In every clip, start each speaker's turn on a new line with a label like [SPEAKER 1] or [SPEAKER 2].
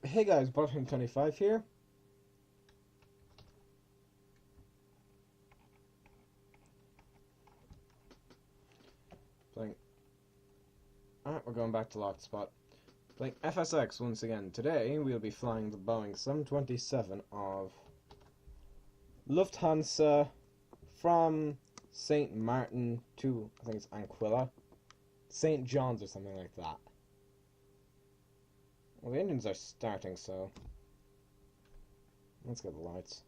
[SPEAKER 1] Hey guys, Bottom25 here. Playing. Alright, we're going back to locked spot. Playing FSX once again. Today we'll be flying the Boeing 727 of Lufthansa from St. Martin to, I think it's Anquilla, St. John's or something like that. Well, the engines are starting, so let's get the lights.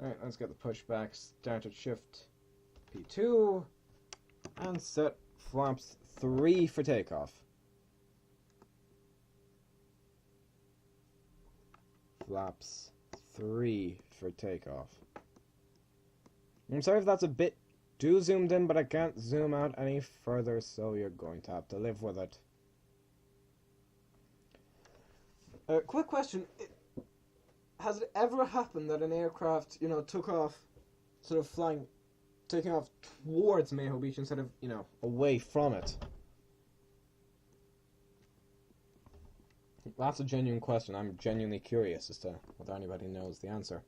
[SPEAKER 1] Alright, let's get the pushback started. Shift P2 and set flaps 3 for takeoff. Flaps 3 for takeoff. I'm sorry if that's a bit too zoomed in, but I can't zoom out any further, so you're going to have to live with it. Quick question. Has it ever happened that an aircraft, took off, sort of flying, taking off towards Mayho Beach instead of, away from it? That's a genuine question. I'm genuinely curious as to whether anybody knows the answer.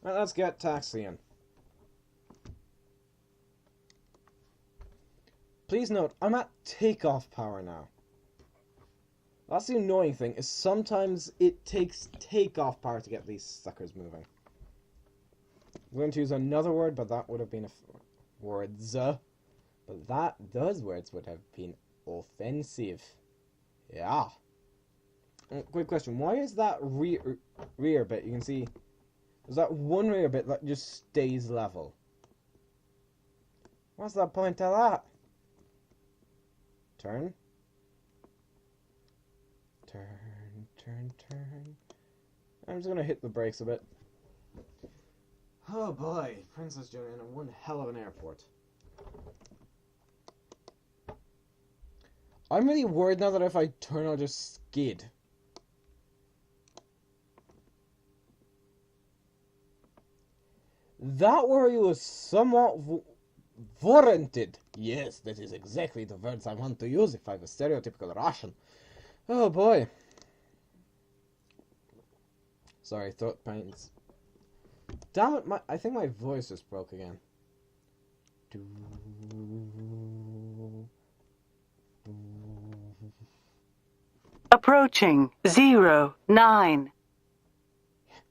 [SPEAKER 1] Right, let's get taxiing. Please note, I'm at takeoff power now. That's the annoying thing, is sometimes it takes takeoff power to get these suckers moving. I'm going to use another word, but that would have been words. But those words would have been offensive. Yeah. Quick question, why is that rear bit, you can see, there's that one rear bit that just stays level? What's the point of that? Turn. Turn, turn, turn. I'm just gonna hit the brakes a bit. Oh boy, Princess Juliana, one hell of an airport. I'm really worried now that if I turn, I'll just skid. That worry was somewhat warranted. Yes, that is exactly the words I want to use if I was stereotypical Russian. Oh boy. Sorry, throat pains. Damn it, I think my voice just broke again.
[SPEAKER 2] Approaching 09.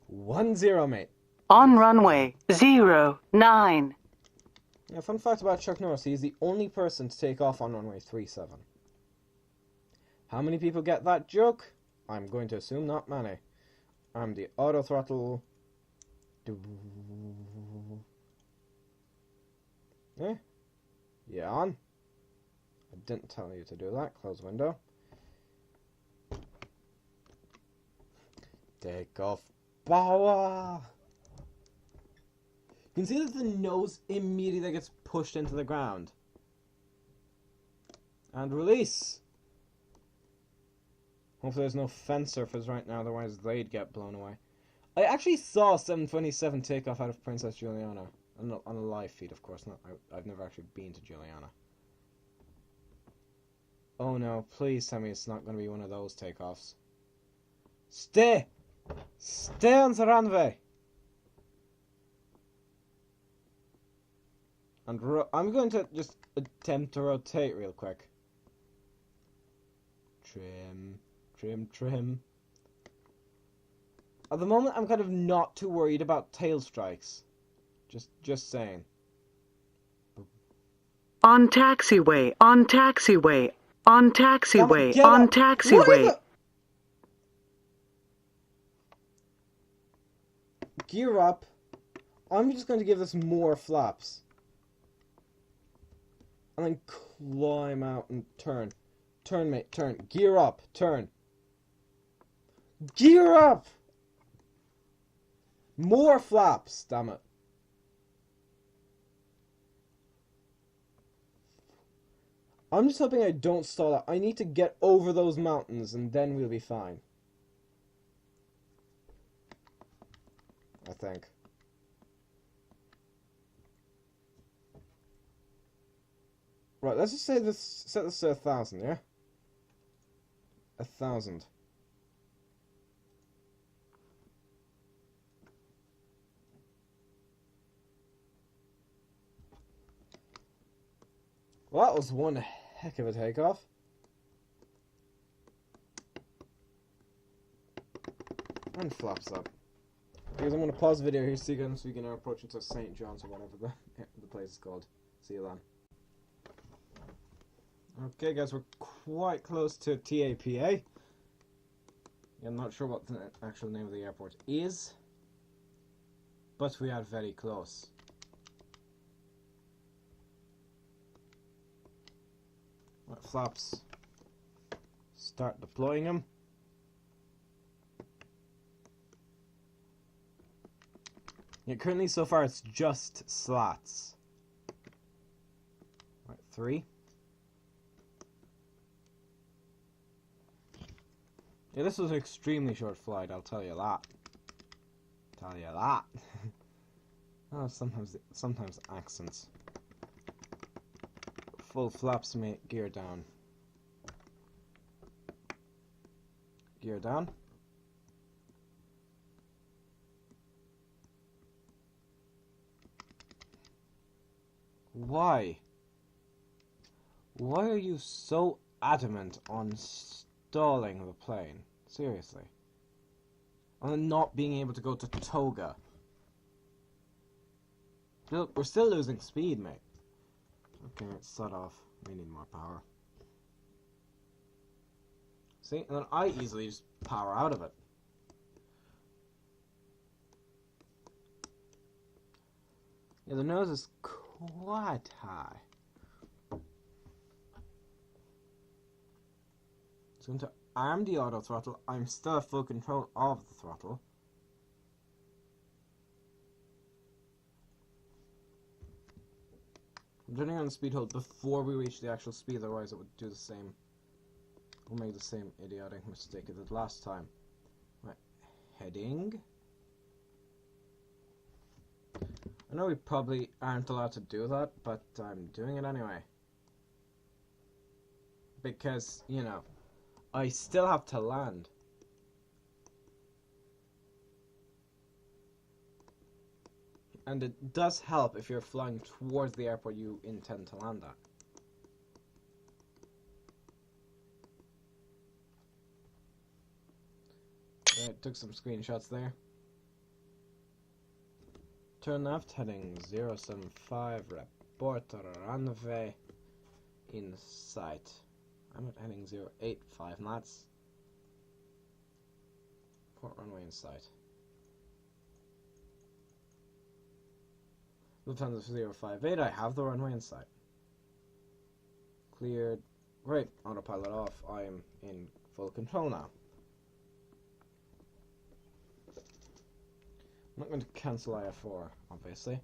[SPEAKER 1] 10, mate.
[SPEAKER 2] On runway 09.
[SPEAKER 1] Now, fun fact about Chuck Norris, he's the only person to take off on runway 37. How many people get that joke? I'm going to assume not many. I'm the auto throttle. Eh? Yeah, on. I didn't tell you to do that. Close window. Take off power. You can see that the nose immediately gets pushed into the ground. And release. Hopefully there's no fence surface right now, otherwise they'd get blown away. I actually saw 727 take off out of Princess Juliana. On a live feed, of course. I've never actually been to Juliana. Oh no, please tell me it's not going to be one of those takeoffs. Stay! Stay on the runway! And I'm going to just attempt to rotate real quick. Trim, trim, trim. At the moment, I'm kind of not too worried about tail strikes. Just saying.
[SPEAKER 2] On taxiway, on taxiway, on taxiway,
[SPEAKER 1] Get
[SPEAKER 2] on
[SPEAKER 1] up.
[SPEAKER 2] taxiway.
[SPEAKER 1] Gear up. I'm just going to give this more flaps. And then climb out and turn. Turn, mate, turn. Gear up, turn. Gear up! More flaps, damn it. I'm just hoping I don't stall out. I need to get over those mountains and then we'll be fine. I think. Right, let's just say this, set this to 1,000, yeah? 1,000. Well, that was one heck of a takeoff. And flaps up. Because I'm going to pause the video here so we can now approach into St. John's or whatever the place is called. See you then. Okay guys, we're quite close to TAPA. I'm not sure what the actual name of the airport is, but we are very close. Right, flaps. Start deploying them. Yeah, currently so far it's just slats. Right, 3. Yeah, this was an extremely short flight, I'll tell you that. Oh, sometimes accents. Full flaps, mate. Gear down. Gear down. Why? Why are you so adamant on stalling the plane? Seriously. And not being able to go to Toga. Look, we're still losing speed, mate. Okay, let's shut off. We need more power. See? And then I easily just power out of it. Yeah, the nose is quite high. It's going to arm the auto throttle. I'm still at full control of the throttle. I'm turning on the speed hold before we reach the actual speed, otherwise it would do the same. We'll make the same idiotic mistake it did last time. Right, heading. I know we probably aren't allowed to do that, but I'm doing it anyway. Because, you know, I still have to land. And it does help if you're flying towards the airport you intend to land at. Right, took some screenshots there. Turn left, heading 075, report runway in sight. I'm at heading 085 knots. Port runway in sight. Lufthansa 058, I have the runway in sight. Cleared. Right, autopilot off. I am in full control now. I'm not going to cancel IF4, obviously.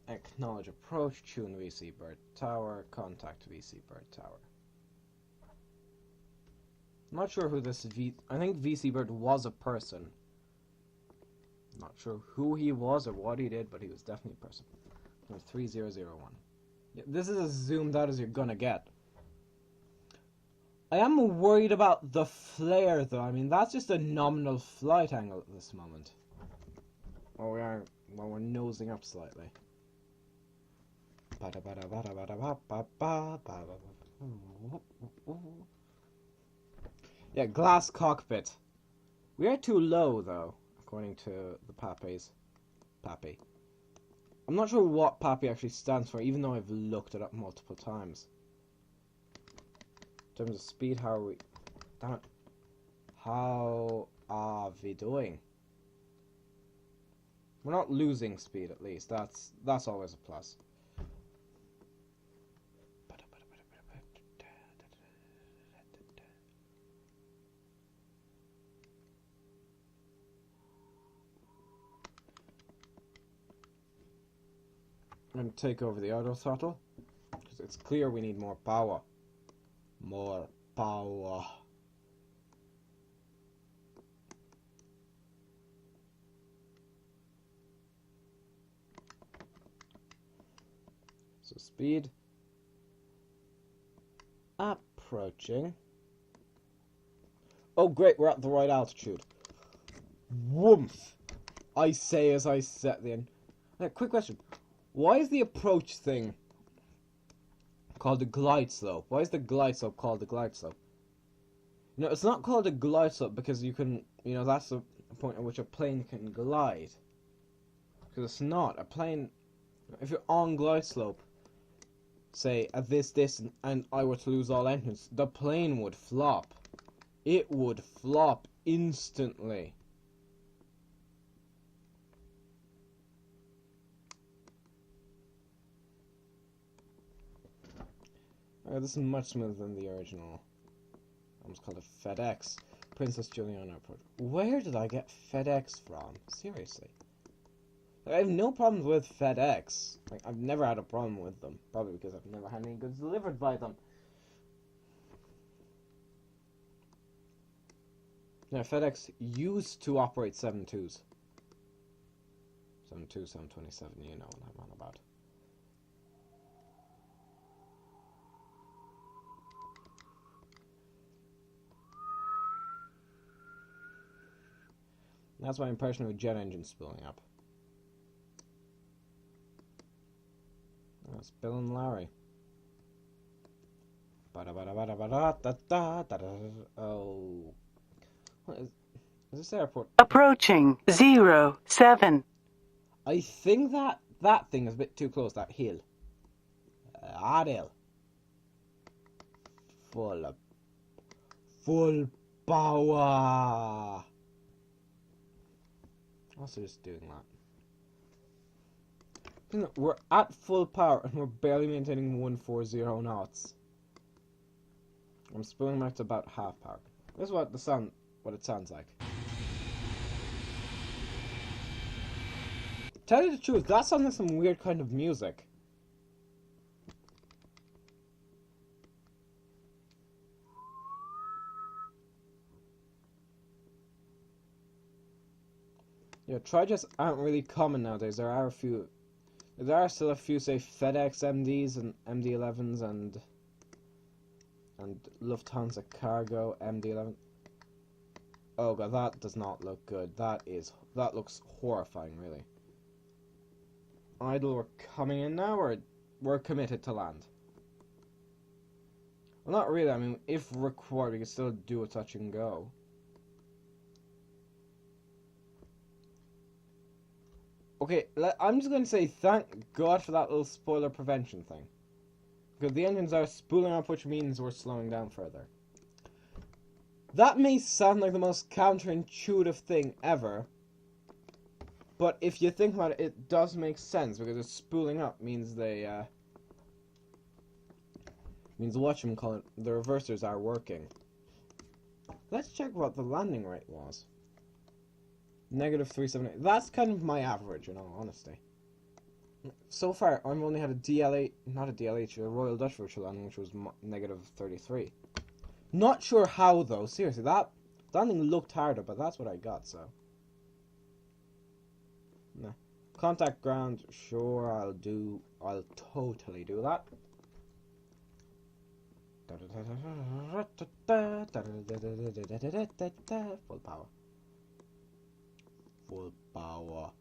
[SPEAKER 1] Acknowledge approach, tune VC Bird Tower, contact VC Bird Tower. I'm not sure who this I think VC Bird was a person. Not sure who he was or what he did, but he was definitely a person. 3001. Yeah, this is as zoomed out as you're gonna get. I am worried about the flare, though. I mean, that's just a nominal flight angle at this moment. Oh, we're nosing up slightly. Yeah, glass cockpit. We are too low, though, according to the Papes. Pappy. I'm not sure what Pappy actually stands for, even though I've looked it up multiple times. In terms of speed, how are we... Damn it. How are we doing? We're not losing speed, at least. That's always a plus. I'm going to take over the auto throttle, because it's clear we need more power. More power. So speed. Approaching. Oh great, we're at the right altitude. Woomph! I say as I set the end. Now, quick question. Why is the approach thing called a glide slope? Why is the glide slope called a glide slope? You know, it's not called a glide slope because you can, you know, that's the point at which a plane can glide. Because it's not. A plane, if you're on glide slope, say at this distance, and I were to lose all engines, the plane would flop. It would flop instantly. This is much smoother than the original. I almost called it FedEx. Princess Juliana approach. Where did I get FedEx from? Seriously. Like, I have no problems with FedEx. Like, I've never had a problem with them. Probably because I've never had any goods delivered by them. Yeah, FedEx used to operate 7.2s. 7.2, 727, you know what I'm on about. That's my impression of a jet engine spilling up. That's Bill and Larry. Oh. What is this airport?
[SPEAKER 2] Approaching 07.
[SPEAKER 1] I think that thing is a bit too close, that hill. That hill. Full power. Also just doing that. We're at full power and we're barely maintaining 140 knots. I'm spilling back to about half power. This is what it sounds like. Tell you the truth, that sounds like some weird kind of music. Yeah, tri-jets aren't really common nowadays. There are still a few, say, FedEx MDs and MD-11s and Lufthansa Cargo MD-11. Oh god, that does not look good. That looks horrifying, really. Idle, we're coming in now, or we're committed to land? Well, not really. I mean, if required, we can still do a touch and go. Okay, I'm just going to say thank God for that little spoiler prevention thing. Because the engines are spooling up, which means we're slowing down further. That may sound like the most counterintuitive thing ever. But if you think about it, it does make sense. Because it's spooling up means the whatchamacallit, the reversers are working. Let's check what the landing rate was. -378. That's kind of my average, in all honesty. So far, I've only had a a Royal Dutch virtual landing, which was -33. Not sure how, though. Seriously, that landing looked harder, but that's what I got, so. Nah. Contact ground, sure, I'll totally do that. Full power. Full power.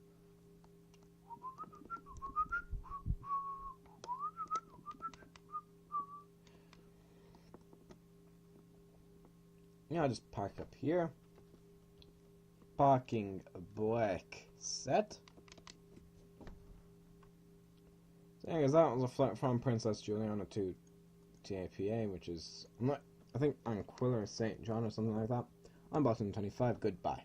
[SPEAKER 1] Yeah, I'll just park up here. Parking brake set. So anyways, that was a flight from Princess Juliana to TAPA, which is I think Anquilla or St. John or something like that. I'm Boston 25. Goodbye.